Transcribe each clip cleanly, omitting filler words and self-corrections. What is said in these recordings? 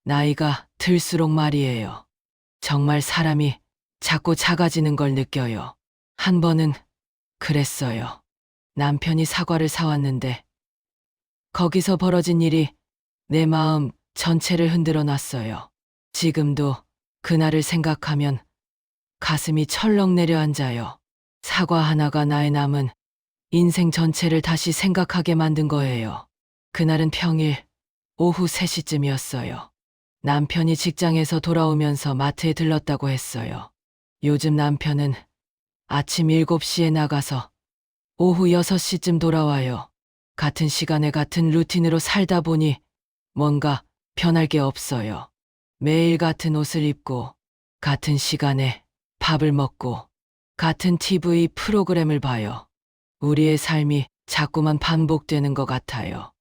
나이가 들수록 말이에요. 정말 사람이 자꾸 작아지는 걸 느껴요. 한 번은 그랬어요. 남편이 사과를 사왔는데 거기서 벌어진 일이 내 마음 전체를 흔들어 놨어요. 지금도 그날을 생각하면 가슴이 철렁 내려앉아요. 사과 하나가 나의 남은 인생 전체를 다시 생각하게 만든 거예요. 그날은 평일 오후 3시쯤이었어요. 남편이 직장에서 돌아오면서 마트에 들렀다고 했어요. 요즘 남편은 아침 7시에 나가서 오후 6시쯤 돌아와요. 같은 시간에 같은 루틴으로 살다 보니 뭔가 변할 게 없어요. 매일 같은 옷을 입고 같은 시간에 밥을 먹고 같은 TV 프로그램을 봐요. 우리의 삶이 자꾸만 반복되는 것 같아요.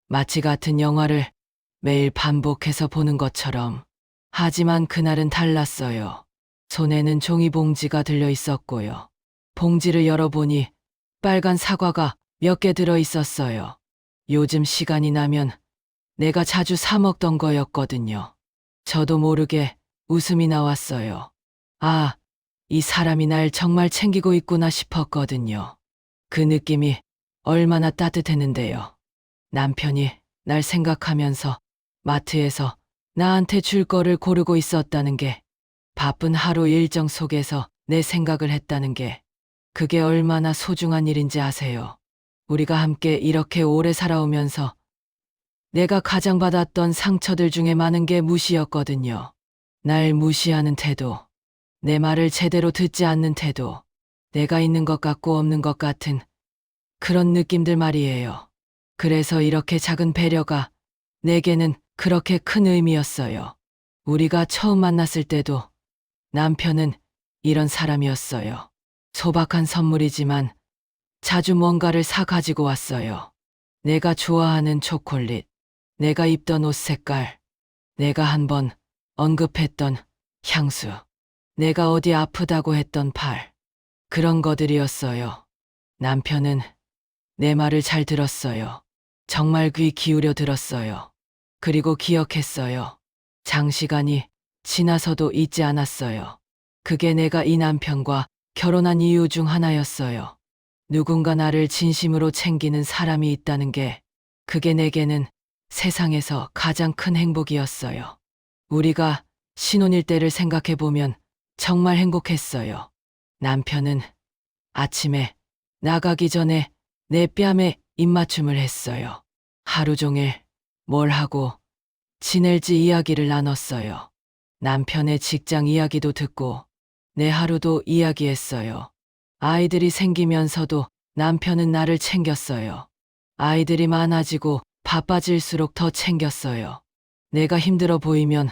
마치 같은 영화를 매일 반복해서 보는 것처럼. 하지만 그날은 달랐어요. 손에는 종이봉지가 들려 있었고요. 봉지를 열어보니 빨간 사과가 몇 개 들어 있었어요. 요즘 시간이 나면 내가 자주 사 먹던 거였거든요. 저도 모르게 웃음이 나왔어요. 아, 이 사람이 날 정말 챙기고 있구나 싶었거든요. 그 느낌이 얼마나 따뜻했는데요. 남편이 날 생각하면서 마트에서 나한테 줄 거를 고르고 있었다는 게, 바쁜 하루 일정 속에서 내 생각을 했다는 게, 그게 얼마나 소중한 일인지 아세요? 우리가 함께 이렇게 오래 살아오면서 내가 가장 받았던 상처들 중에 많은 게 무시였거든요. 날 무시하는 태도, 내 말을 제대로 듣지 않는 태도, 내가 있는 것 같고 없는 것 같은 그런 느낌들 말이에요. 그래서 이렇게 작은 배려가 내게는 그렇게 큰 의미였어요. 우리가 처음 만났을 때도 남편은 이런 사람이었어요. 소박한 선물이지만 자주 뭔가를 사 가지고 왔어요. 내가 좋아하는 초콜릿, 내가 입던 옷 색깔, 내가 한번 언급했던 향수, 내가 어디 아프다고 했던 팔, 그런 것들이었어요. 남편은 내 말을 잘 들었어요. 정말 귀 기울여 들었어요. 그리고 기억했어요. 장시간이 지나서도 잊지 않았어요. 그게 내가 이 남편과 결혼한 이유 중 하나였어요. 누군가 나를 진심으로 챙기는 사람이 있다는 게, 그게 내게는 세상에서 가장 큰 행복이었어요. 우리가 신혼일 때를 생각해보면 정말 행복했어요. 남편은 아침에 나가기 전에 내 뺨에 입맞춤을 했어요. 하루 종일 뭘 하고 지낼지 이야기를 나눴어요. 남편의 직장 이야기도 듣고 내 하루도 이야기했어요. 아이들이 생기면서도 남편은 나를 챙겼어요. 아이들이 많아지고 바빠질수록 더 챙겼어요. 내가 힘들어 보이면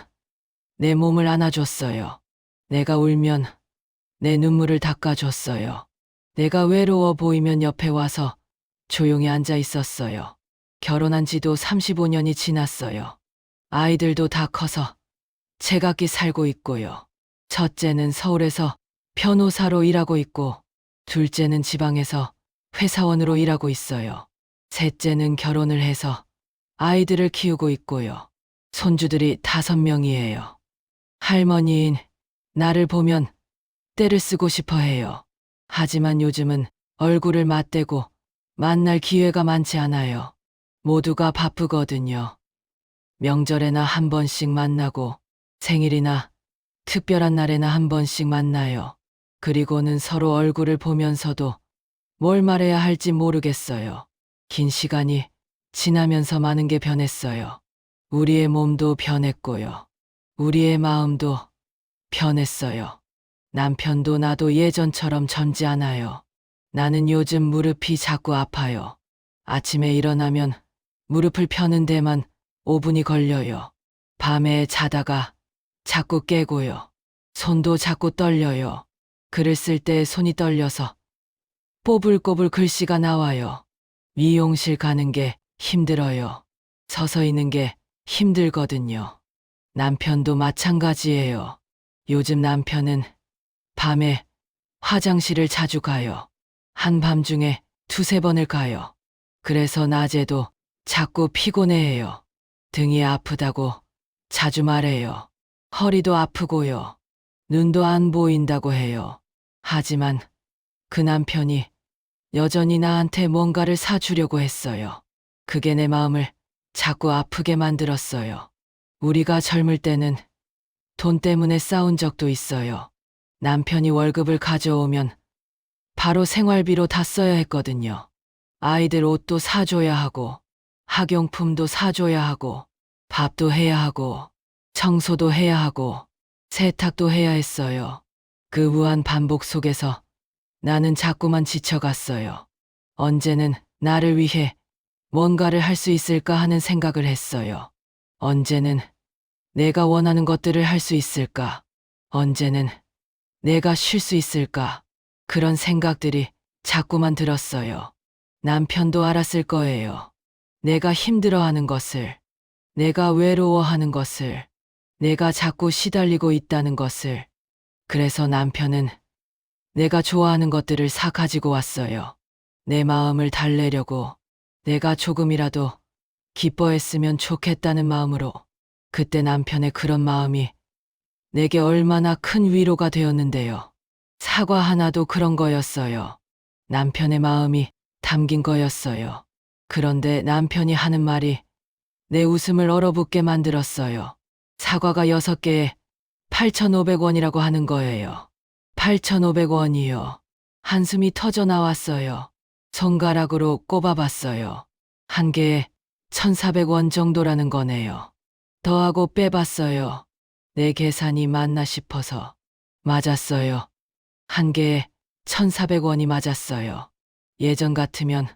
내 몸을 안아줬어요. 내가 울면 내 눈물을 닦아줬어요. 내가 외로워 보이면 옆에 와서 조용히 앉아 있었어요. 결혼한 지도 35년이 지났어요. 아이들도 다 커서 제각기 살고 있고요. 첫째는 서울에서 변호사로 일하고 있고, 둘째는 지방에서 회사원으로 일하고 있어요. 셋째는 결혼을 해서 아이들을 키우고 있고요. 손주들이 5명이에요. 할머니인 나를 보면 떼를 쓰고 싶어 해요. 하지만 요즘은 얼굴을 맞대고 만날 기회가 많지 않아요. 모두가 바쁘거든요. 명절에나 한 번씩 만나고 생일이나 특별한 날에나 한 번씩 만나요. 그리고는 서로 얼굴을 보면서도 뭘 말해야 할지 모르겠어요. 긴 시간이 지나면서 많은 게 변했어요. 우리의 몸도 변했고요. 우리의 마음도 변했어요. 남편도 나도 예전처럼 젊지 않아요. 나는 요즘 무릎이 자꾸 아파요. 아침에 일어나면 무릎을 펴는 데만 5분이 걸려요. 밤에 자다가 자꾸 깨고요. 손도 자꾸 떨려요. 글을 쓸 때 손이 떨려서 꼬불꼬불 글씨가 나와요. 미용실 가는 게 힘들어요. 서서 있는 게 힘들거든요. 남편도 마찬가지예요. 요즘 남편은 밤에 화장실을 자주 가요. 한밤중에 2~3번을 가요. 그래서 낮에도 자꾸 피곤해해요. 등이 아프다고 자주 말해요. 허리도 아프고요. 눈도 안 보인다고 해요. 하지만 그 남편이 여전히 나한테 뭔가를 사주려고 했어요. 그게 내 마음을 자꾸 아프게 만들었어요. 우리가 젊을 때는 돈 때문에 싸운 적도 있어요. 남편이 월급을 가져오면 바로 생활비로 다 써야 했거든요. 아이들 옷도 사줘야 하고, 학용품도 사줘야 하고, 밥도 해야 하고, 청소도 해야 하고, 세탁도 해야 했어요. 그 무한 반복 속에서 나는 자꾸만 지쳐갔어요. 언제는 나를 위해 뭔가를 할 수 있을까 하는 생각을 했어요. 언제는 내가 원하는 것들을 할 수 있을까? 언제는 내가 쉴 수 있을까? 그런 생각들이 자꾸만 들었어요. 남편도 알았을 거예요. 내가 힘들어하는 것을, 내가 외로워하는 것을, 내가 자꾸 시달리고 있다는 것을. 그래서 남편은 내가 좋아하는 것들을 사 가지고 왔어요. 내 마음을 달래려고, 내가 조금이라도 기뻐했으면 좋겠다는 마음으로. 그때 남편의 그런 마음이 내게 얼마나 큰 위로가 되었는데요. 사과 하나도 그런 거였어요. 남편의 마음이 담긴 거였어요. 그런데 남편이 하는 말이 내 웃음을 얼어붙게 만들었어요. 사과가 6개에 8,500원이라고 하는 거예요. 8,500원이요. 한숨이 터져 나왔어요. 손가락으로 꼽아봤어요. 한 개에 1,400원 정도라는 거네요. 더하고 빼봤어요. 내 계산이 맞나 싶어서. 맞았어요. 한 개에 1,400원이 맞았어요. 예전 같으면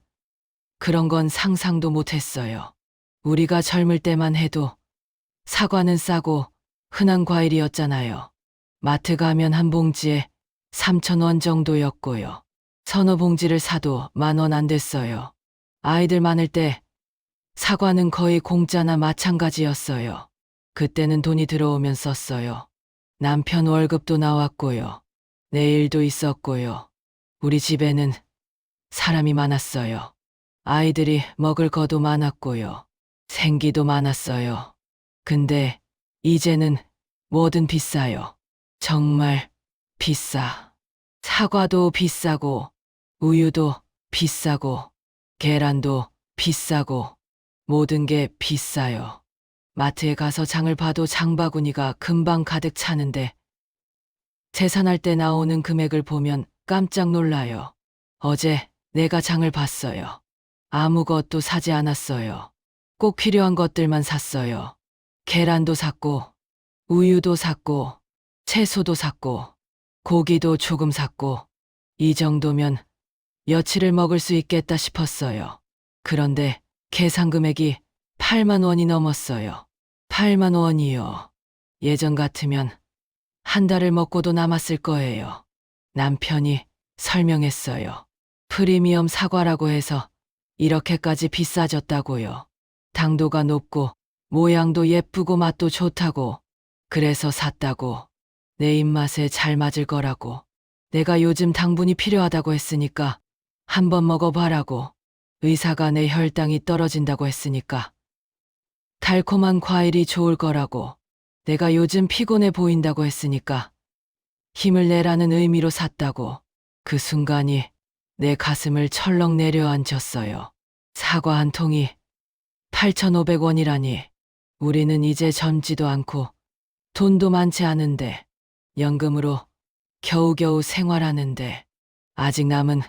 그런 건 상상도 못했어요. 우리가 젊을 때만 해도 사과는 싸고 흔한 과일이었잖아요. 마트 가면 한 봉지에 3,000원 정도였고요. 서너 봉지를 사도 10,000원 안 됐어요. 아이들 많을 때 사과는 거의 공짜나 마찬가지였어요. 그때는 돈이 들어오면 썼어요. 남편 월급도 나왔고요. 내일도 있었고요. 우리 집에는 사람이 많았어요. 아이들이 먹을 거도 많았고요. 생기도 많았어요. 근데 이제는 뭐든 비싸요. 정말 비싸. 사과도 비싸고, 우유도 비싸고, 계란도 비싸고, 모든 게 비싸요. 마트에 가서 장을 봐도 장바구니가 금방 가득 차는데 계산할 때 나오는 금액을 보면 깜짝 놀라요. 어제 내가 장을 봤어요. 아무것도 사지 않았어요. 꼭 필요한 것들만 샀어요. 계란도 샀고, 우유도 샀고, 채소도 샀고, 고기도 조금 샀고, 이 정도면 며칠을 먹을 수 있겠다 싶었어요. 그런데 계산 금액이 8만 원이 넘었어요. 8만 원이요. 예전 같으면 한 달을 먹고도 남았을 거예요. 남편이 설명했어요. 프리미엄 사과라고 해서 이렇게까지 비싸졌다고요. 당도가 높고 모양도 예쁘고 맛도 좋다고. 그래서 샀다고. 내 입맛에 잘 맞을 거라고. 내가 요즘 당분이 필요하다고 했으니까 한번 먹어봐라고. 의사가 내 혈당이 떨어진다고 했으니까 달콤한 과일이 좋을 거라고. 내가 요즘 피곤해 보인다고 했으니까 힘을 내라는 의미로 샀다고. 그 순간이 내 가슴을 철렁 내려앉혔어요. 사과 한 통이 8,500원이라니. 우리는 이제 젊지도 않고 돈도 많지 않은데 연금으로 겨우겨우 생활하는데 아직 남은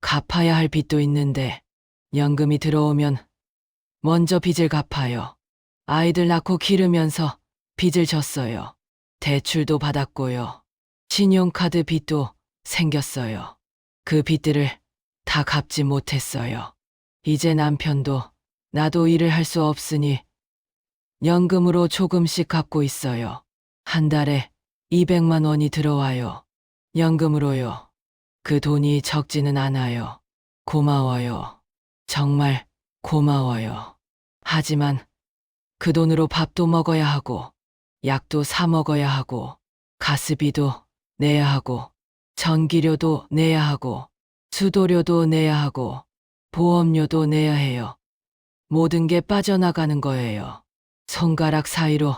갚아야 할 빚도 있는데 연금이 들어오면 먼저 빚을 갚아요. 아이들 낳고 기르면서 빚을 졌어요. 대출도 받았고요. 신용카드 빚도 생겼어요. 그 빚들을 다 갚지 못했어요. 이제 남편도 나도 일을 할 수 없으니 연금으로 조금씩 갚고 있어요. 한 달에 200만 원이 들어와요. 연금으로요. 그 돈이 적지는 않아요. 고마워요. 정말 고마워요. 하지만 그 돈으로 밥도 먹어야 하고, 약도 사 먹어야 하고, 가스비도 내야 하고, 전기료도 내야 하고, 수도료도 내야 하고, 보험료도 내야 해요. 모든 게 빠져나가는 거예요. 손가락 사이로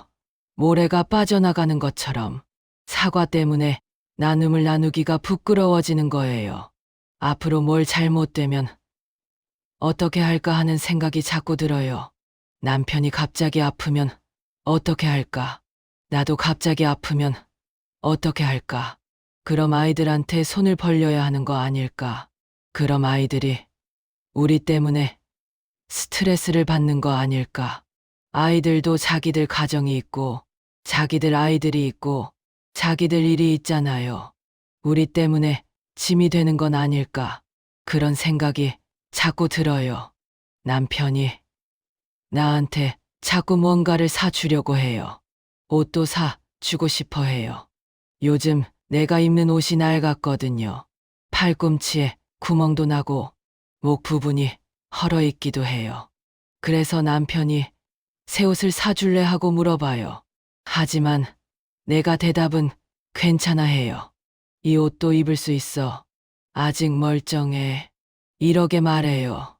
모래가 빠져나가는 것처럼 사과 때문에 나눔을 나누기가 부끄러워지는 거예요. 앞으로 뭘 잘못되면 어떻게 할까 하는 생각이 자꾸 들어요. 남편이 갑자기 아프면 어떻게 할까? 나도 갑자기 아프면 어떻게 할까? 그럼 아이들한테 손을 벌려야 하는 거 아닐까? 그럼 아이들이 우리 때문에 스트레스를 받는 거 아닐까? 아이들도 자기들 가정이 있고, 자기들 아이들이 있고, 자기들 일이 있잖아요. 우리 때문에 짐이 되는 건 아닐까? 그런 생각이 자꾸 들어요. 남편이 나한테 자꾸 뭔가를 사주려고 해요. 옷도 사주고 싶어 해요. 요즘 내가 입는 옷이 낡았거든요. 팔꿈치에 구멍도 나고 목 부분이 헐어있기도 해요. 그래서 남편이 새 옷을 사줄래 하고 물어봐요. 하지만 내가 대답은 괜찮아 해요. 이 옷도 입을 수 있어. 아직 멀쩡해. 이러게 말해요.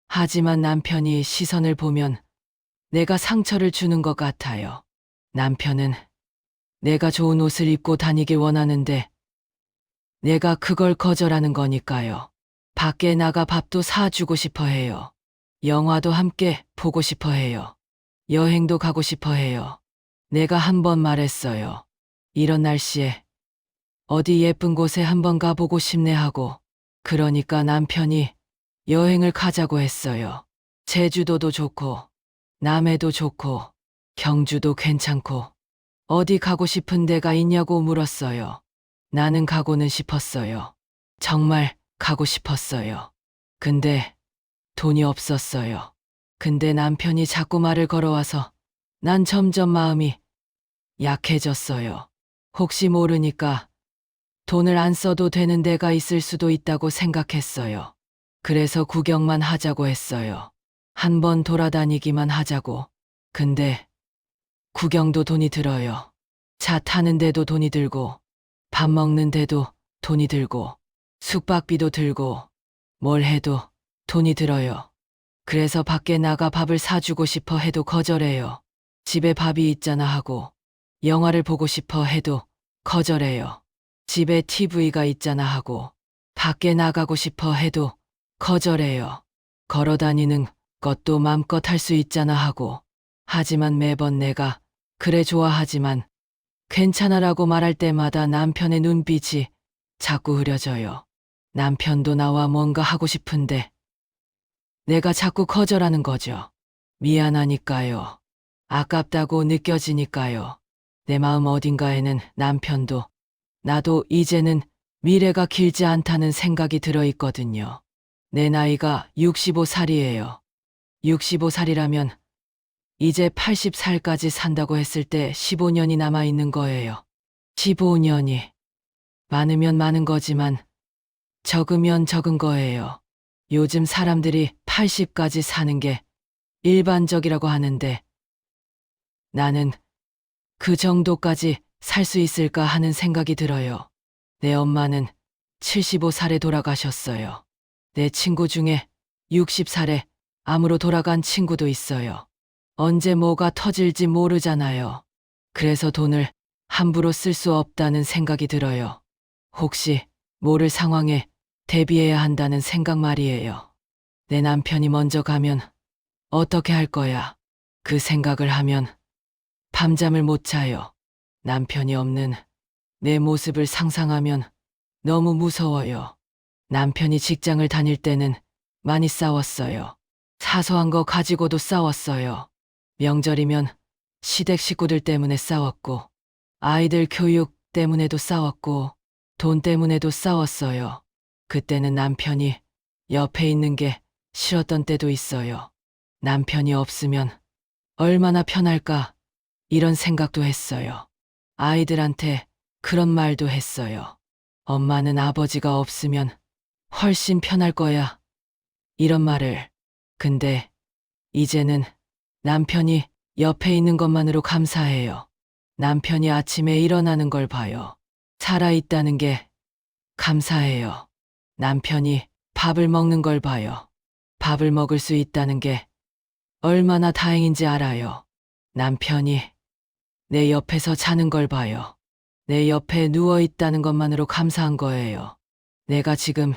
하지만 남편이 시선을 보면 내가 상처를 주는 것 같아요. 남편은 내가 좋은 옷을 입고 다니길 원하는데 내가 그걸 거절하는 거니까요. 밖에 나가 밥도 사주고 싶어 해요. 영화도 함께 보고 싶어 해요. 여행도 가고 싶어 해요. 내가 한 번 말했어요. 이런 날씨에 어디 예쁜 곳에 한번 가보고 싶네 하고, 그러니까 남편이 여행을 가자고 했어요. 제주도도 좋고, 남해도 좋고, 경주도 괜찮고, 어디 가고 싶은 데가 있냐고 물었어요. 나는 가고는 싶었어요. 정말 가고 싶었어요. 근데 돈이 없었어요. 근데 남편이 자꾸 말을 걸어와서 난 점점 마음이 약해졌어요. 혹시 모르니까 돈을 안 써도 되는 데가 있을 수도 있다고 생각했어요. 그래서 구경만 하자고 했어요. 한번 돌아다니기만 하자고. 근데 구경도 돈이 들어요. 차 타는데도 돈이 들고, 밥 먹는데도 돈이 들고, 숙박비도 들고, 뭘 해도 돈이 들어요. 그래서 밖에 나가 밥을 사주고 싶어 해도 거절해요. 집에 밥이 있잖아 하고, 영화를 보고 싶어 해도 거절해요. 집에 TV가 있잖아 하고, 밖에 나가고 싶어 해도 거절해요. 걸어 다니는 것도 맘껏 할 수 있잖아 하고, 하지만 매번 내가 그래 좋아하지만 괜찮아라고 말할 때마다 남편의 눈빛이 자꾸 흐려져요. 남편도 나와 뭔가 하고 싶은데 내가 자꾸 거절하는 거죠. 미안하니까요. 아깝다고 느껴지니까요. 내 마음 어딘가에는 남편도 나도 이제는 미래가 길지 않다는 생각이 들어 있거든요. 내 나이가 65살이에요. 65살이라면 이제 80살까지 산다고 했을 때 15년이 남아 있는 거예요. 15년이 많으면 많은 거지만 적으면 적은 거예요. 요즘 사람들이 80까지 사는 게 일반적이라고 하는데 나는 그 정도까지 살 수 있을까 하는 생각이 들어요. 내 엄마는 75살에 돌아가셨어요. 내 친구 중에 60살에 암으로 돌아간 친구도 있어요. 언제 뭐가 터질지 모르잖아요. 그래서 돈을 함부로 쓸 수 없다는 생각이 들어요. 혹시 모를 상황에 대비해야 한다는 생각 말이에요. 내 남편이 먼저 가면 어떻게 할 거야? 그 생각을 하면 밤잠을 못 자요. 남편이 없는 내 모습을 상상하면 너무 무서워요. 남편이 직장을 다닐 때는 많이 싸웠어요. 사소한 거 가지고도 싸웠어요. 명절이면 시댁 식구들 때문에 싸웠고, 아이들 교육 때문에도 싸웠고, 돈 때문에도 싸웠어요. 그때는 남편이 옆에 있는 게 싫었던 때도 있어요. 남편이 없으면 얼마나 편할까 이런 생각도 했어요. 아이들한테 그런 말도 했어요. 엄마는 아버지가 없으면 훨씬 편할 거야. 이런 말을. 근데 이제는 남편이 옆에 있는 것만으로 감사해요. 남편이 아침에 일어나는 걸 봐요. 살아있다는 게 감사해요. 남편이 밥을 먹는 걸 봐요. 밥을 먹을 수 있다는 게 얼마나 다행인지 알아요. 남편이 내 옆에서 자는 걸 봐요. 내 옆에 누워 있다는 것만으로 감사한 거예요. 내가 지금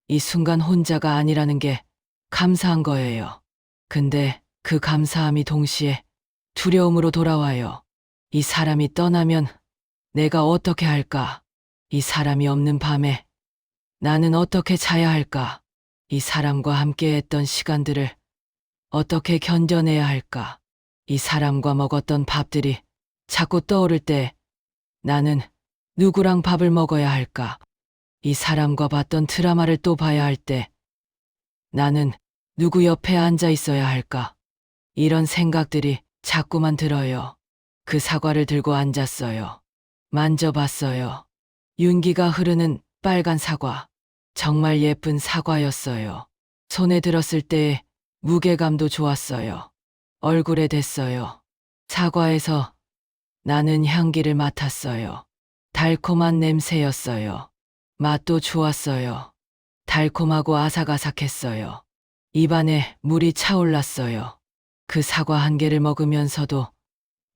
이 순간 혼자가 아니라는 게 감사한 거예요. 근데 그 감사함이 동시에 두려움으로 돌아와요. 이 사람이 떠나면 내가 어떻게 할까? 이 사람이 없는 밤에 나는 어떻게 자야 할까? 이 사람과 함께 했던 시간들을 어떻게 견뎌내야 할까? 이 사람과 먹었던 밥들이 자꾸 떠오를 때 나는 누구랑 밥을 먹어야 할까? 이 사람과 봤던 드라마를 또 봐야 할 때 나는 누구 옆에 앉아 있어야 할까? 이런 생각들이 자꾸만 들어요. 그 사과를 들고 앉았어요. 만져봤어요. 윤기가 흐르는 빨간 사과. 정말 예쁜 사과였어요. 손에 들었을 때의 무게감도 좋았어요. 얼굴에 댔어요. 사과에서 나는 향기를 맡았어요. 달콤한 냄새였어요. 맛도 좋았어요. 달콤하고 아삭아삭했어요. 입안에 물이 차올랐어요. 그 사과 한 개를 먹으면서도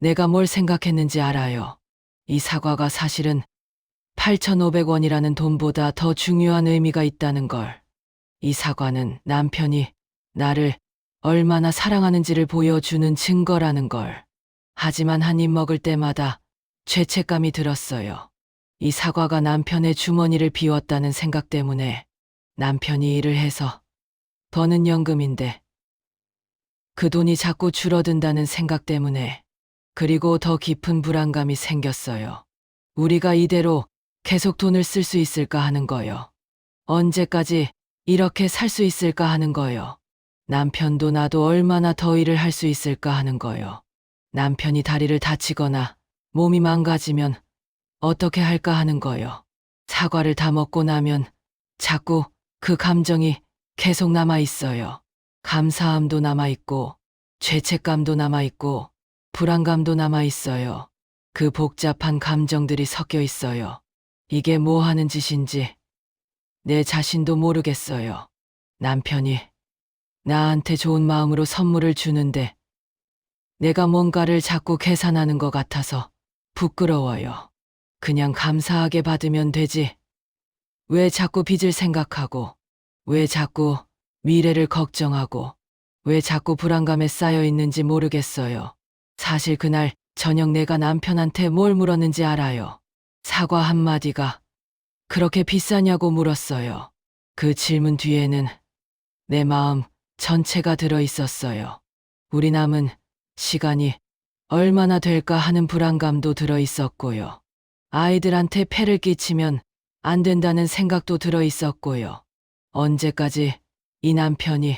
내가 뭘 생각했는지 알아요. 이 사과가 사실은 8,500원이라는 돈보다 더 중요한 의미가 있다는 걸. 이 사과는 남편이 나를 얼마나 사랑하는지를 보여주는 증거라는 걸. 하지만 한 입 먹을 때마다 죄책감이 들었어요. 이 사과가 남편의 주머니를 비웠다는 생각 때문에. 남편이 일을 해서 버는 연금인데 그 돈이 자꾸 줄어든다는 생각 때문에. 그리고 더 깊은 불안감이 생겼어요. 우리가 이대로 계속 돈을 쓸 수 있을까 하는 거요. 언제까지 이렇게 살 수 있을까 하는 거요. 남편도 나도 얼마나 더 일을 할 수 있을까 하는 거요. 남편이 다리를 다치거나 몸이 망가지면 어떻게 할까 하는 거요. 사과를 다 먹고 나면 자꾸 그 감정이 계속 남아 있어요. 감사함도 남아 있고 죄책감도 남아 있고 불안감도 남아 있어요. 그 복잡한 감정들이 섞여 있어요. 이게 뭐 하는 짓인지 내 자신도 모르겠어요. 남편이 나한테 좋은 마음으로 선물을 주는데 내가 뭔가를 자꾸 계산하는 것 같아서 부끄러워요. 그냥 감사하게 받으면 되지. 왜 자꾸 빚을 생각하고, 왜 자꾸 미래를 걱정하고, 왜 자꾸 불안감에 쌓여 있는지 모르겠어요. 사실 그날 저녁 내가 남편한테 뭘 물었는지 알아요. 사과 한마디가 그렇게 비싸냐고 물었어요. 그 질문 뒤에는 내 마음 전체가 들어 있었어요. 우리 남은 시간이 얼마나 될까 하는 불안감도 들어 있었고요. 아이들한테 폐를 끼치면 안 된다는 생각도 들어 있었고요. 언제까지 이 남편이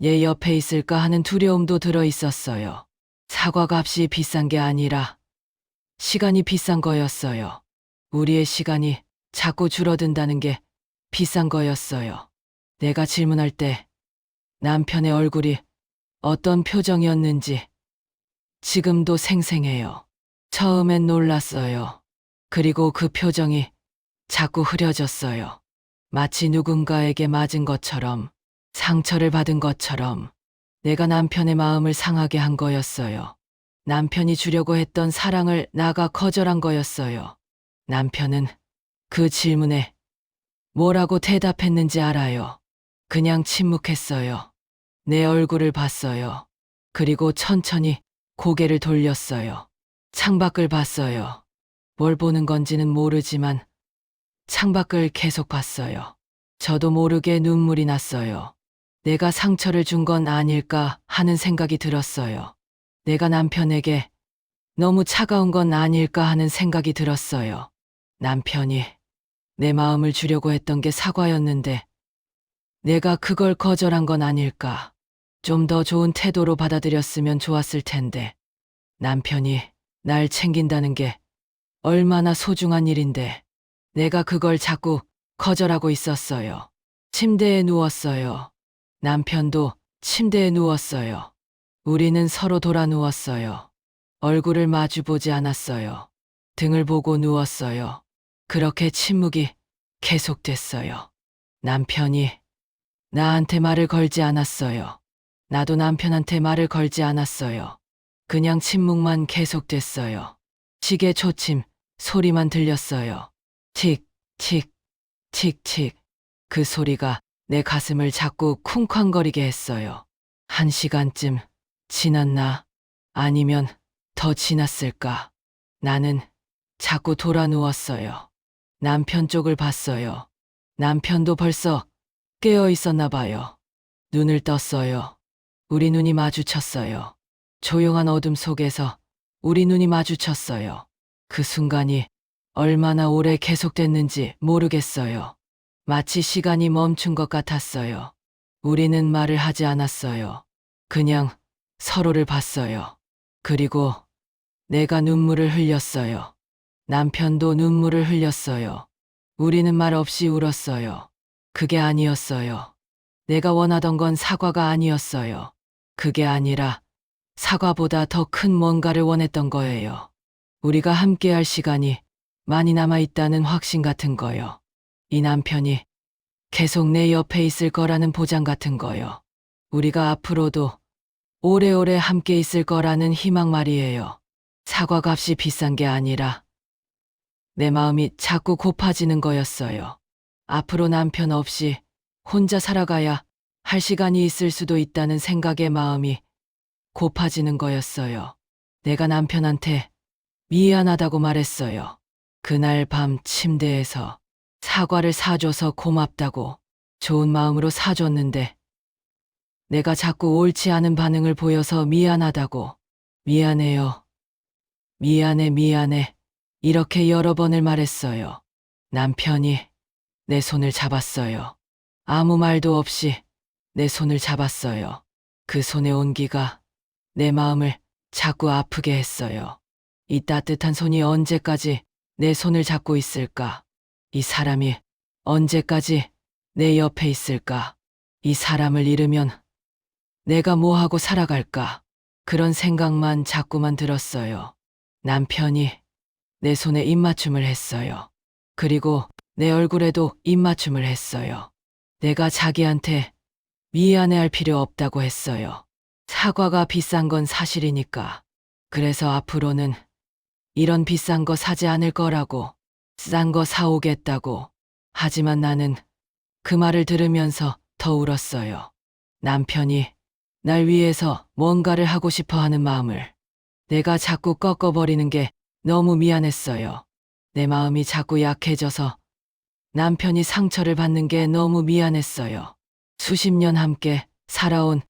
얘 옆에 있을까 하는 두려움도 들어 있었어요. 사과 값이 비싼 게 아니라 시간이 비싼 거였어요. 우리의 시간이 자꾸 줄어든다는 게 비싼 거였어요. 내가 질문할 때 남편의 얼굴이 어떤 표정이었는지 지금도 생생해요. 처음엔 놀랐어요. 그리고 그 표정이 자꾸 흐려졌어요. 마치 누군가에게 맞은 것처럼, 상처를 받은 것처럼 내가 남편의 마음을 상하게 한 거였어요. 남편이 주려고 했던 사랑을 나가 거절한 거였어요. 남편은 그 질문에 뭐라고 대답했는지 알아요. 그냥 침묵했어요. 내 얼굴을 봤어요. 그리고 천천히 고개를 돌렸어요. 창밖을 봤어요. 뭘 보는 건지는 모르지만 창밖을 계속 봤어요. 저도 모르게 눈물이 났어요. 내가 상처를 준 건 아닐까 하는 생각이 들었어요. 내가 남편에게 너무 차가운 건 아닐까 하는 생각이 들었어요. 남편이 내 마음을 주려고 했던 게 사과였는데 내가 그걸 거절한 건 아닐까. 좀 더 좋은 태도로 받아들였으면 좋았을 텐데. 남편이 날 챙긴다는 게 얼마나 소중한 일인데 내가 그걸 자꾸 거절하고 있었어요. 침대에 누웠어요. 남편도 침대에 누웠어요. 우리는 서로 돌아 누웠어요. 얼굴을 마주보지 않았어요. 등을 보고 누웠어요. 그렇게 침묵이 계속됐어요. 남편이 나한테 말을 걸지 않았어요. 나도 남편한테 말을 걸지 않았어요. 그냥 침묵만 계속됐어요. 시계 초침 소리만 들렸어요. 칙, 칙, 칙, 칙. 그 소리가 내 가슴을 자꾸 쿵쾅거리게 했어요. 1시간쯤 지났나? 아니면 더 지났을까? 나는 자꾸 돌아 누웠어요. 남편 쪽을 봤어요. 남편도 벌써 깨어 있었나 봐요. 눈을 떴어요. 우리 눈이 마주쳤어요. 조용한 어둠 속에서 우리 눈이 마주쳤어요. 그 순간이 얼마나 오래 계속됐는지 모르겠어요. 마치 시간이 멈춘 것 같았어요. 우리는 말을 하지 않았어요. 그냥 서로를 봤어요. 그리고 내가 눈물을 흘렸어요. 남편도 눈물을 흘렸어요. 우리는 말 없이 울었어요. 그게 아니었어요. 내가 원하던 건 사과가 아니었어요. 그게 아니라 사과보다 더 큰 뭔가를 원했던 거예요. 우리가 함께할 시간이 많이 남아있다는 확신 같은 거요. 이 남편이 계속 내 옆에 있을 거라는 보장 같은 거요. 우리가 앞으로도 오래오래 함께 있을 거라는 희망 말이에요. 사과 값이 비싼 게 아니라 내 마음이 자꾸 고파지는 거였어요. 앞으로 남편 없이 혼자 살아가야 할 시간이 있을 수도 있다는 생각에 마음이 고파지는 거였어요. 내가 남편한테 미안하다고 말했어요. 그날 밤 침대에서 사과를 사줘서 고맙다고 좋은 마음으로 사줬는데 내가 자꾸 옳지 않은 반응을 보여서 미안하다고 미안해요. 미안해 미안해 이렇게 여러 번을 말했어요. 남편이 내 손을 잡았어요. 아무 말도 없이 내 손을 잡았어요. 그 손의 온기가 내 마음을 자꾸 아프게 했어요. 이 따뜻한 손이 언제까지 내 손을 잡고 있을까? 이 사람이 언제까지 내 옆에 있을까? 이 사람을 잃으면 내가 뭐하고 살아갈까? 그런 생각만 자꾸만 들었어요. 남편이 내 손에 입맞춤을 했어요. 그리고 내 얼굴에도 입맞춤을 했어요. 내가 자기한테 미안해할 필요 없다고 했어요. 사과가 비싼 건 사실이니까. 그래서 앞으로는 이런 비싼 거 사지 않을 거라고, 싼 거 사오겠다고. 하지만 나는 그 말을 들으면서 더 울었어요. 남편이 날 위해서 뭔가를 하고 싶어 하는 마음을 내가 자꾸 꺾어버리는 게 너무 미안했어요. 내 마음이 자꾸 약해져서 남편이 상처를 받는 게 너무 미안했어요. 수십 년 함께 살아온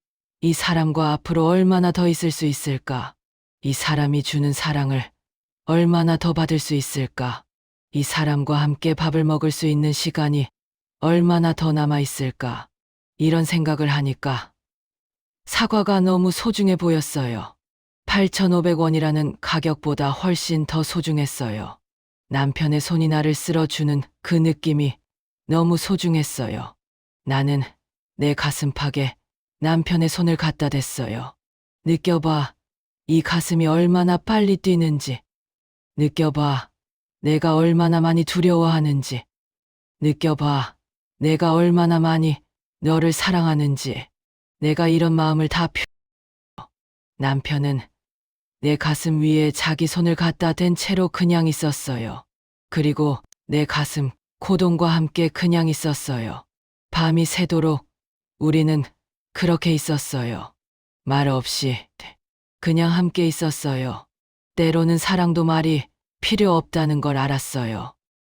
이 사람과 앞으로 얼마나 더 있을 수 있을까? 이 사람이 주는 사랑을 얼마나 더 받을 수 있을까? 이 사람과 함께 밥을 먹을 수 있는 시간이 얼마나 더 남아 있을까? 이런 생각을 하니까 사과가 너무 소중해 보였어요. 8,500원이라는 가격보다 훨씬 더 소중했어요. 남편의 손이 나를 쓸어주는 그 느낌이 너무 소중했어요. 나는 내 가슴팍에 남편의 손을 갖다 댔어요. 느껴봐. 이 가슴이 얼마나 빨리 뛰는지. 느껴봐. 내가 얼마나 많이 두려워하는지. 느껴봐. 내가 얼마나 많이 너를 사랑하는지. 내가 이런 마음을 다 남편은 내 가슴 위에 자기 손을 갖다 댄 채로 그냥 있었어요. 그리고 내 가슴 고동과 함께 그냥 있었어요. 밤이 새도록 우리는 그렇게 있었어요. 말 없이 그냥 함께 있었어요. 때로는 사랑도 말이 필요 없다는 걸 알았어요.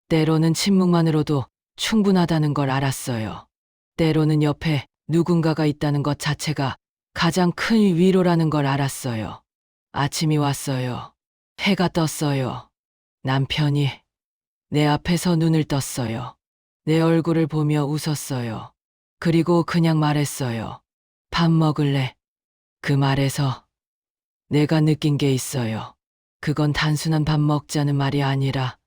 때로는 침묵만으로도 충분하다는 걸 알았어요. 때로는 옆에 누군가가 있다는 것 자체가 가장 큰 위로라는 걸 알았어요. 아침이 왔어요. 해가 떴어요. 남편이 내 앞에서 눈을 떴어요. 내 얼굴을 보며 웃었어요. 그리고 그냥 말했어요. 밥 먹을래? 그 말에서 내가 느낀 게 있어요. 그건 단순한 밥 먹자는 말이 아니라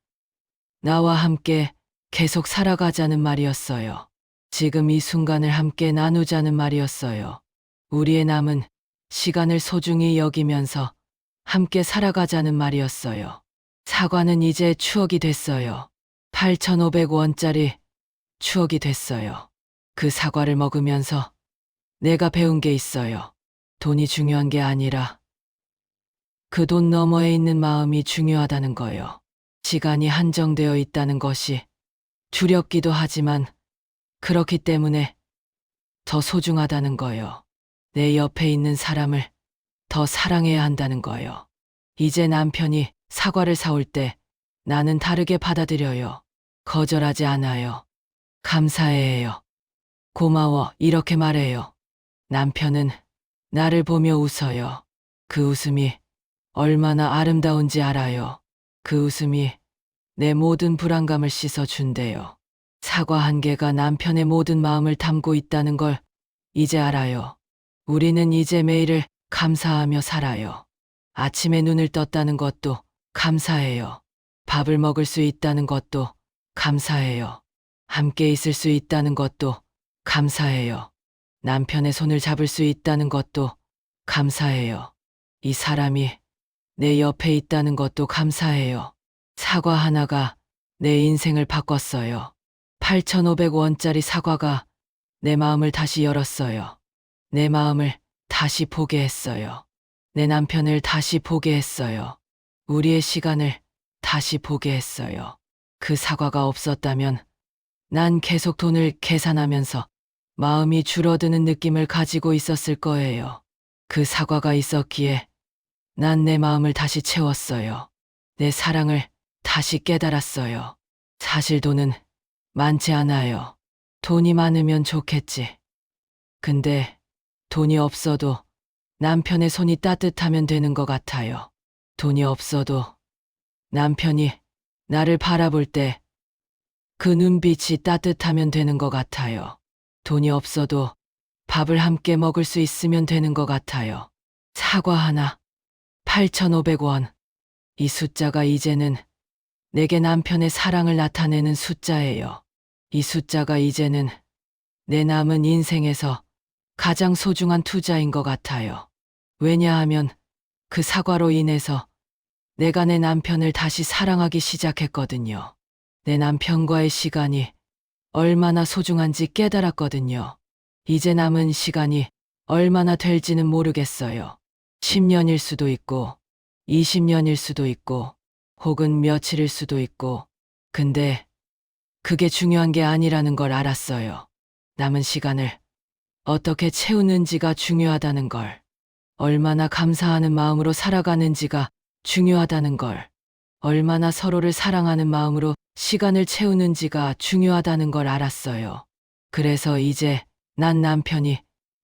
나와 함께 계속 살아가자는 말이었어요. 지금 이 순간을 함께 나누자는 말이었어요. 우리의 남은 시간을 소중히 여기면서 함께 살아가자는 말이었어요. 사과는 이제 추억이 됐어요. 8,500원짜리 추억이 됐어요. 그 사과를 먹으면서 내가 배운 게 있어요. 돈이 중요한 게 아니라 그 돈 너머에 있는 마음이 중요하다는 거요. 시간이 한정되어 있다는 것이 두렵기도 하지만 그렇기 때문에 더 소중하다는 거요. 내 옆에 있는 사람을 더 사랑해야 한다는 거요. 이제 남편이 사과를 사올 때 나는 다르게 받아들여요. 거절하지 않아요. 감사해요. 고마워. 이렇게 말해요. 남편은 나를 보며 웃어요. 그 웃음이 얼마나 아름다운지 알아요. 그 웃음이 내 모든 불안감을 씻어준대요. 사과 한 개가 남편의 모든 마음을 담고 있다는 걸 이제 알아요. 우리는 이제 매일을 감사하며 살아요. 아침에 눈을 떴다는 것도 감사해요. 밥을 먹을 수 있다는 것도 감사해요. 함께 있을 수 있다는 것도 감사해요. 남편의 손을 잡을 수 있다는 것도 감사해요. 이 사람이 내 옆에 있다는 것도 감사해요. 사과 하나가 내 인생을 바꿨어요. 8,500원짜리 사과가 내 마음을 다시 열었어요. 내 마음을 다시 보게 했어요. 내 남편을 다시 보게 했어요. 우리의 시간을 다시 보게 했어요. 그 사과가 없었다면 난 계속 돈을 계산하면서 마음이 줄어드는 느낌을 가지고 있었을 거예요. 그 사과가 있었기에 난 내 마음을 다시 채웠어요. 내 사랑을 다시 깨달았어요. 사실 돈은 많지 않아요. 돈이 많으면 좋겠지. 근데 돈이 없어도 남편의 손이 따뜻하면 되는 것 같아요. 돈이 없어도 남편이 나를 바라볼 때 그 눈빛이 따뜻하면 되는 것 같아요. 돈이 없어도 밥을 함께 먹을 수 있으면 되는 것 같아요. 사과 하나, 8,500원. 이 숫자가 이제는 내게 남편의 사랑을 나타내는 숫자예요. 이 숫자가 이제는 내 남은 인생에서 가장 소중한 투자인 것 같아요. 왜냐하면 그 사과로 인해서 내가 내 남편을 다시 사랑하기 시작했거든요. 내 남편과의 시간이 얼마나 소중한지 깨달았거든요. 이제 남은 시간이 얼마나 될지는 모르겠어요. 10년일 수도 있고, 20년일 수도 있고, 혹은 며칠일 수도 있고, 근데 그게 중요한 게 아니라는 걸 알았어요. 남은 시간을 어떻게 채우는지가 중요하다는 걸, 얼마나 감사하는 마음으로 살아가는지가 중요하다는 걸, 얼마나 서로를 사랑하는 마음으로 시간을 채우는지가 중요하다는 걸 알았어요. 그래서 이제 난 남편이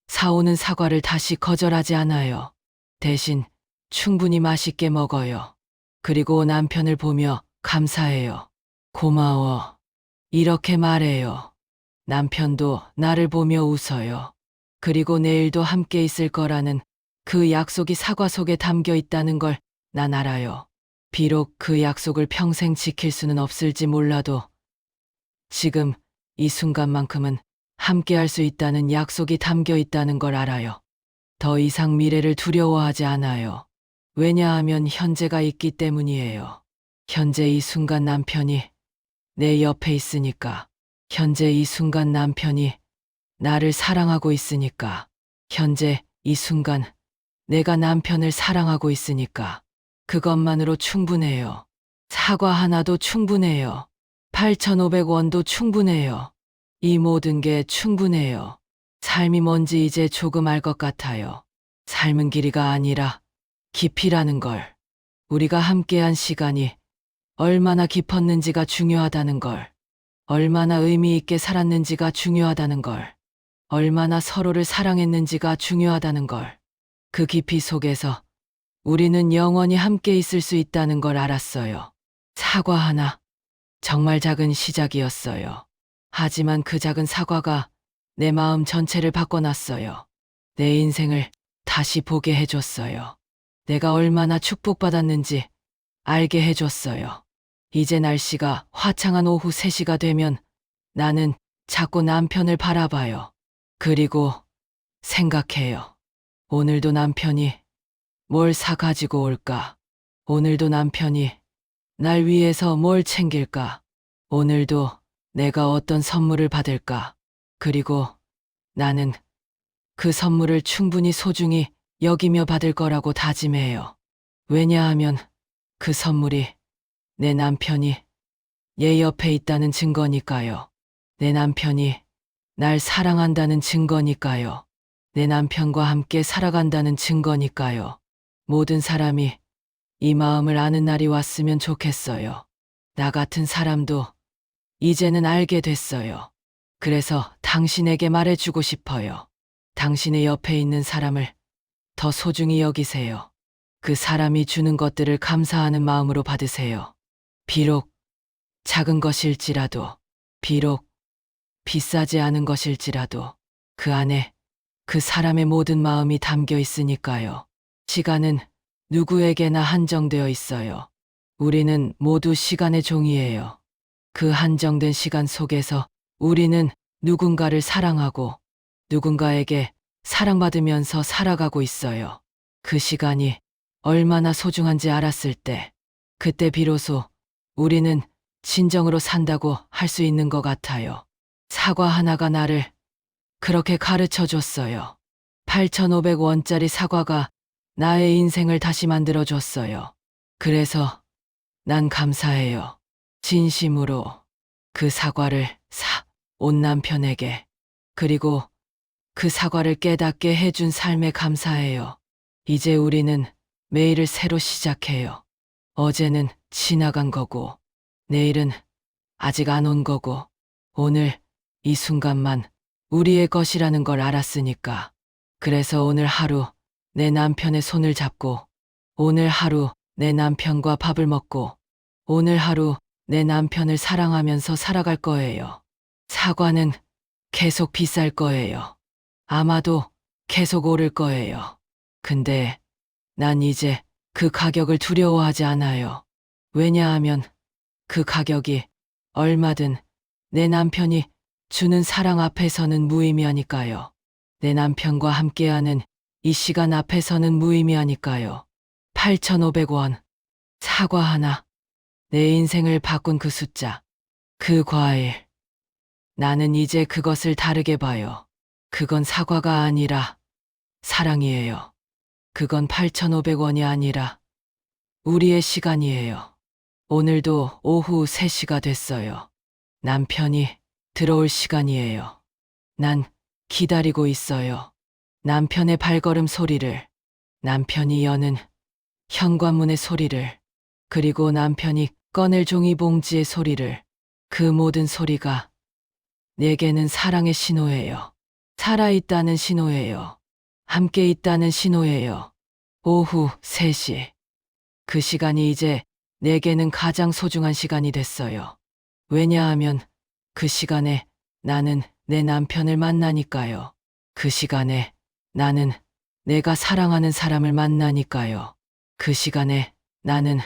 사오는 사과를 다시 거절하지 않아요. 대신 충분히 맛있게 먹어요. 그리고 남편을 보며 감사해요. 고마워. 이렇게 말해요. 남편도 나를 보며 웃어요. 그리고 내일도 함께 있을 거라는 그 약속이 사과 속에 담겨 있다는 걸 난 알아요. 비록 그 약속을 평생 지킬 수는 없을지 몰라도 지금 이 순간만큼은 함께 할 수 있다는 약속이 담겨 있다는 걸 알아요. 더 이상 미래를 두려워하지 않아요. 왜냐하면 현재가 있기 때문이에요. 현재 이 순간 남편이 내 옆에 있으니까. 현재 이 순간 남편이 나를 사랑하고 있으니까. 현재 이 순간 내가 남편을 사랑하고 있으니까. 그것만으로 충분해요. 사과 하나도 충분해요. 8,500원도 충분해요. 이 모든 게 충분해요. 삶이 뭔지 이제 조금 알 것 같아요. 삶은 길이가 아니라 깊이라는 걸. 우리가 함께한 시간이 얼마나 깊었는지가 중요하다는 걸. 얼마나 의미 있게 살았는지가 중요하다는 걸. 얼마나 서로를 사랑했는지가 중요하다는 걸. 그 깊이 속에서 우리는 영원히 함께 있을 수 있다는 걸 알았어요. 사과 하나. 정말 작은 시작이었어요. 하지만 그 작은 사과가 내 마음 전체를 바꿔놨어요. 내 인생을 다시 보게 해줬어요. 내가 얼마나 축복받았는지 알게 해줬어요. 이제 날씨가 화창한 오후 3시가 되면 나는 자꾸 남편을 바라봐요. 그리고 생각해요. 오늘도 남편이 뭘 사가지고 올까? 오늘도 남편이 날 위해서 뭘 챙길까? 오늘도 내가 어떤 선물을 받을까? 그리고 나는 그 선물을 충분히 소중히 여기며 받을 거라고 다짐해요. 왜냐하면 그 선물이 내 남편이 얘 옆에 있다는 증거니까요. 내 남편이 날 사랑한다는 증거니까요. 내 남편과 함께 살아간다는 증거니까요. 모든 사람이 이 마음을 아는 날이 왔으면 좋겠어요. 나 같은 사람도 이제는 알게 됐어요. 그래서 당신에게 말해주고 싶어요. 당신의 옆에 있는 사람을 더 소중히 여기세요. 그 사람이 주는 것들을 감사하는 마음으로 받으세요. 비록 작은 것일지라도, 비록 비싸지 않은 것일지라도 그 안에 그 사람의 모든 마음이 담겨 있으니까요. 시간은 누구에게나 한정되어 있어요. 우리는 모두 시간의 종이에요. 그 한정된 시간 속에서 우리는 누군가를 사랑하고 누군가에게 사랑받으면서 살아가고 있어요. 그 시간이 얼마나 소중한지 알았을 때, 그때 비로소 우리는 진정으로 산다고 할 수 있는 것 같아요. 사과 하나가 나를 그렇게 가르쳐 줬어요. 8,500원짜리 사과가 나의 인생을 다시 만들어 줬어요. 그래서 난 감사해요. 진심으로 그 사과를 온 남편에게, 그리고 그 사과를 깨닫게 해준 삶에 감사해요. 이제 우리는 매일을 새로 시작해요. 어제는 지나간 거고, 내일은 아직 안 온 거고, 오늘 이 순간만 우리의 것이라는 걸 알았으니까. 그래서 오늘 하루 내 남편의 손을 잡고, 오늘 하루 내 남편과 밥을 먹고, 오늘 하루 내 남편을 사랑하면서 살아갈 거예요. 사과는 계속 비쌀 거예요. 아마도 계속 오를 거예요. 근데 난 이제 그 가격을 두려워하지 않아요. 왜냐하면 그 가격이 얼마든 내 남편이 주는 사랑 앞에서는 무의미하니까요. 내 남편과 함께하는 이 시간 앞에서는 무의미하니까요. 8,500원, 사과 하나, 내 인생을 바꾼 그 숫자, 그 과일. 나는 이제 그것을 다르게 봐요. 그건 사과가 아니라 사랑이에요. 그건 8,500원이 아니라 우리의 시간이에요. 오늘도 오후 3시가 됐어요. 남편이 들어올 시간이에요. 난 기다리고 있어요. 남편의 발걸음 소리를, 남편이 여는 현관문의 소리를, 그리고 남편이 꺼낼 종이봉지의 소리를. 그 모든 소리가 내게는 사랑의 신호예요. 살아있다는 신호예요. 함께 있다는 신호예요. 오후 3시. 그 시간이 이제 내게는 가장 소중한 시간이 됐어요. 왜냐하면 그 시간에 나는 내 남편을 만나니까요. 그 시간에 나는 내가 사랑하는 사람을 만나니까요. 그 시간에 나는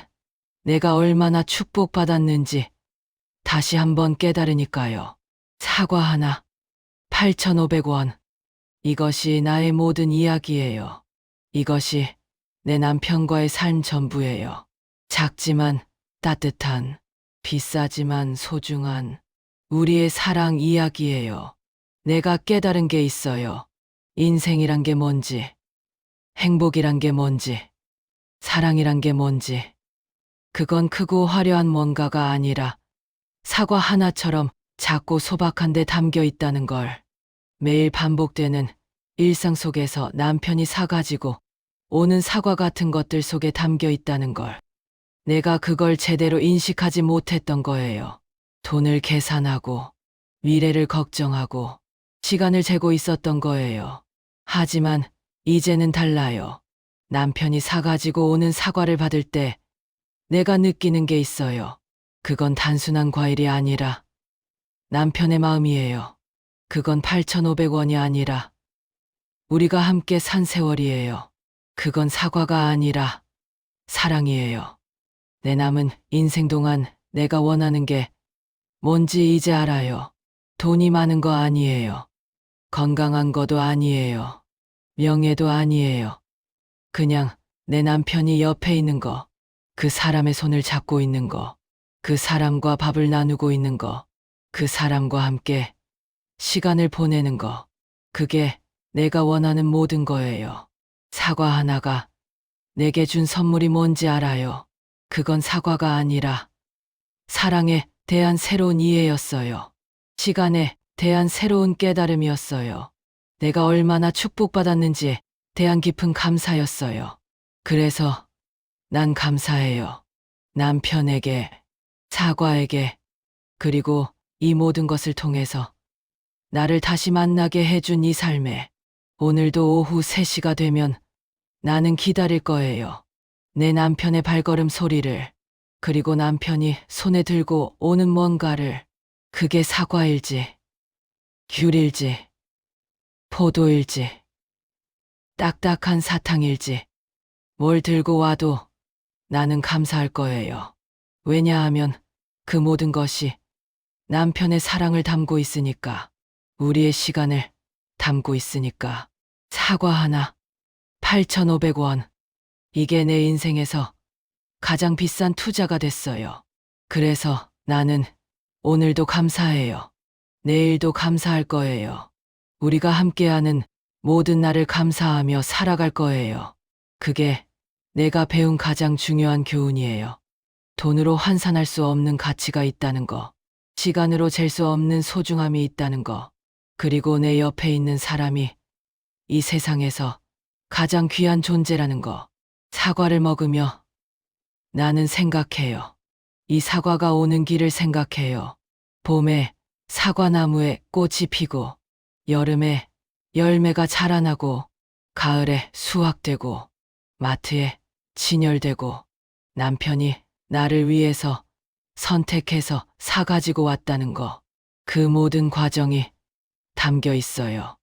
내가 얼마나 축복받았는지 다시 한번 깨달으니까요. 사과 하나, 8,500원. 이것이 나의 모든 이야기예요. 이것이 내 남편과의 삶 전부예요. 작지만 따뜻한, 비싸지만 소중한 우리의 사랑 이야기예요. 내가 깨달은 게 있어요. 인생이란 게 뭔지, 행복이란 게 뭔지, 사랑이란 게 뭔지. 그건 크고 화려한 뭔가가 아니라 사과 하나처럼 작고 소박한 데 담겨 있다는 걸. 매일 반복되는 일상 속에서 남편이 사가지고 오는 사과 같은 것들 속에 담겨 있다는 걸. 내가 그걸 제대로 인식하지 못했던 거예요. 돈을 계산하고 미래를 걱정하고 시간을 재고 있었던 거예요. 하지만 이제는 달라요. 남편이 사가지고 오는 사과를 받을 때 내가 느끼는 게 있어요. 그건 단순한 과일이 아니라 남편의 마음이에요. 그건 8,500원이 아니라 우리가 함께 산 세월이에요. 그건 사과가 아니라 사랑이에요. 내 남은 인생 동안 내가 원하는 게 뭔지 이제 알아요. 돈이 많은 거 아니에요. 건강한 거도 아니에요. 명예도 아니에요. 그냥 내 남편이 옆에 있는 거, 그 사람의 손을 잡고 있는 거, 그 사람과 밥을 나누고 있는 거, 그 사람과 함께 시간을 보내는 거. 그게 내가 원하는 모든 거예요. 사과 하나가 내게 준 선물이 뭔지 알아요. 그건 사과가 아니라 사랑에 대한 새로운 이해였어요. 시간에 대한 새로운 깨달음이었어요. 내가 얼마나 축복받았는지에 대한 깊은 감사였어요. 그래서 난 감사해요. 남편에게, 사과에게, 그리고 이 모든 것을 통해서 나를 다시 만나게 해준 이 삶에 오늘도 오후 3시가 되면 나는 기다릴 거예요. 내 남편의 발걸음 소리를, 그리고 남편이 손에 들고 오는 뭔가를. 그게 사과일지, 귤일지, 포도일지, 딱딱한 사탕일지, 뭘 들고 와도 나는 감사할 거예요. 왜냐하면 그 모든 것이 남편의 사랑을 담고 있으니까, 우리의 시간을 담고 있으니까. 사과 하나, 8,500원. 이게 내 인생에서 가장 비싼 투자가 됐어요. 그래서 나는 오늘도 감사해요. 내일도 감사할 거예요. 우리가 함께하는 모든 날을 감사하며 살아갈 거예요. 그게 내가 배운 가장 중요한 교훈이에요. 돈으로 환산할 수 없는 가치가 있다는 거, 시간으로 잴 수 없는 소중함이 있다는 거, 그리고 내 옆에 있는 사람이 이 세상에서 가장 귀한 존재라는 거. 사과를 먹으며 나는 생각해요. 이 사과가 오는 길을 생각해요. 봄에 사과나무에 꽃이 피고, 여름에 열매가 자라나고, 가을에 수확되고, 마트에 진열되고, 남편이 나를 위해서 선택해서 사가지고 왔다는 거. 그 모든 과정이 담겨 있어요.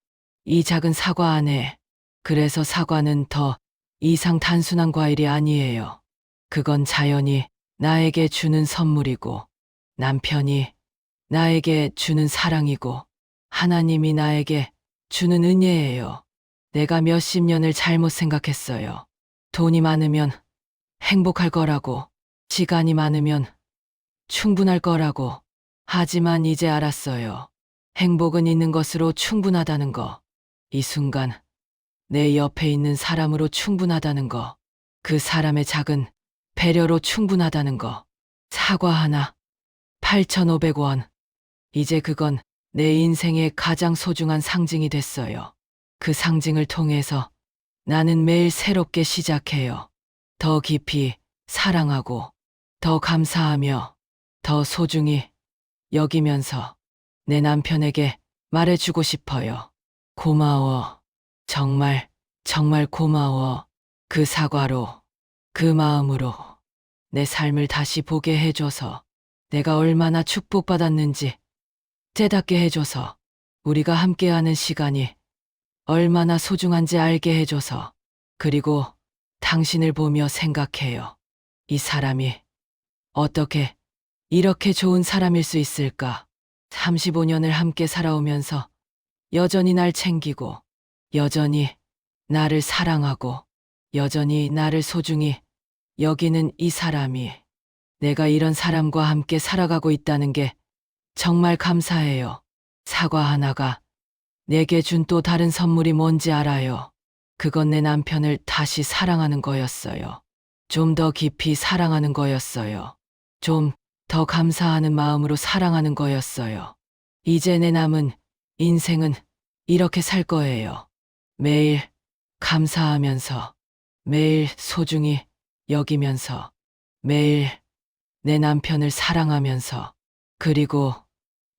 이 작은 사과 안에. 그래서 사과는 더 이상 단순한 과일이 아니에요. 그건 자연이 나에게 주는 선물이고, 남편이 나에게 주는 사랑이고, 하나님이 나에게 주는 은혜예요. 내가 몇십 년을 잘못 생각했어요. 돈이 많으면 행복할 거라고, 시간이 많으면 충분할 거라고. 하지만 이제 알았어요. 행복은 있는 것으로 충분하다는 거. 이 순간 내 옆에 있는 사람으로 충분하다는 거. 그 사람의 작은 배려로 충분하다는 거. 사과 하나, 8,500원. 이제 그건 내 인생의 가장 소중한 상징이 됐어요. 그 상징을 통해서 나는 매일 새롭게 시작해요. 더 깊이 사랑하고, 더 감사하며, 더 소중히 여기면서 내 남편에게 말해주고 싶어요. 고마워. 정말, 정말 고마워. 그 사과로, 그 마음으로 내 삶을 다시 보게 해줘서, 내가 얼마나 축복받았는지 깨닫게 해줘서, 우리가 함께하는 시간이 얼마나 소중한지 알게 해줘서, 그리고 당신을 보며 생각해요. 이 사람이 어떻게 이렇게 좋은 사람일 수 있을까? 35년을 함께 살아오면서 여전히 날 챙기고, 여전히 나를 사랑하고, 여전히 나를 소중히 여기는 이 사람이, 내가 이런 사람과 함께 살아가고 있다는 게 정말 감사해요. 사과 하나가 내게 준 또 다른 선물이 뭔지 알아요. 그건 내 남편을 다시 사랑하는 거였어요. 좀 더 깊이 사랑하는 거였어요. 좀 더 감사하는 마음으로 사랑하는 거였어요. 이제 내 남은 인생은 이렇게 살 거예요. 매일 감사하면서, 매일 소중히 여기면서, 매일 내 남편을 사랑하면서, 그리고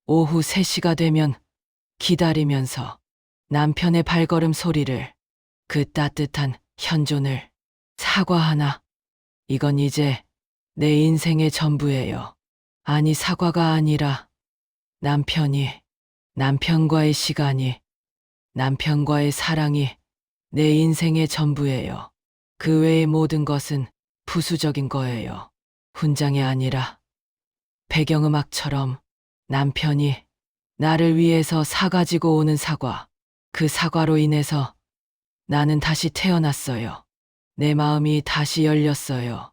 오후 3시가 되면 기다리면서 남편의 발걸음 소리를, 그 따뜻한 현존을. 사과 하나. 이건 이제 내 인생의 전부예요. 아니, 사과가 아니라 남편과의 시간이, 남편과의 사랑이 내 인생의 전부예요. 그 외의 모든 것은 부수적인 거예요. 훈장이 아니라 배경음악처럼 남편이 나를 위해서 사가지고 오는 사과. 그 사과로 인해서 나는 다시 태어났어요. 내 마음이 다시 열렸어요.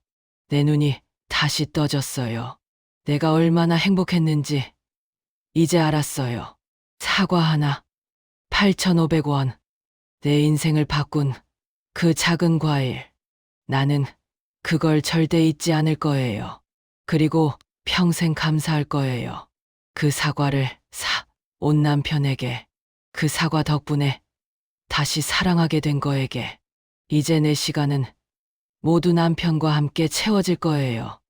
내 눈이 다시 떠졌어요. 내가 얼마나 행복했는지 이제 알았어요. 사과 하나, 8,500원. 내 인생을 바꾼 그 작은 과일. 나는 그걸 절대 잊지 않을 거예요. 그리고 평생 감사할 거예요. 그 사과를 온 남편에게, 그 사과 덕분에 다시 사랑하게 된 거에게. 이제 내 시간은 모두 남편과 함께 채워질 거예요.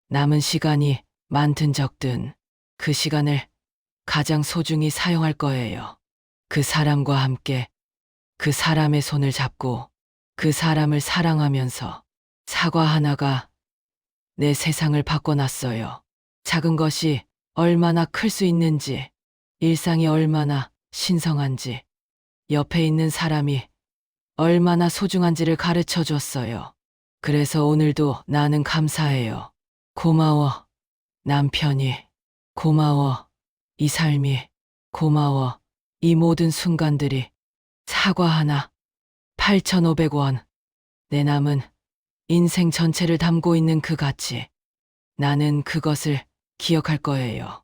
남은 시간이 많든 적든 그 시간을 가장 소중히 사용할 거예요. 그 사람과 함께, 그 사람의 손을 잡고, 그 사람을 사랑하면서. 사과 하나가 내 세상을 바꿔놨어요. 작은 것이 얼마나 클 수 있는지, 일상이 얼마나 신성한지, 옆에 있는 사람이 얼마나 소중한지를 가르쳐 줬어요. 그래서 오늘도 나는 감사해요. 고마워, 남편이. 고마워, 이 삶이. 고마워, 이 모든 순간들이. 사과 하나, 8,500원. 내 남은 인생 전체를 담고 있는 그 가치. 나는 그것을 기억할 거예요.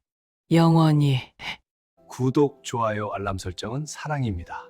영원히. 구독, 좋아요, 알람 설정은 사랑입니다.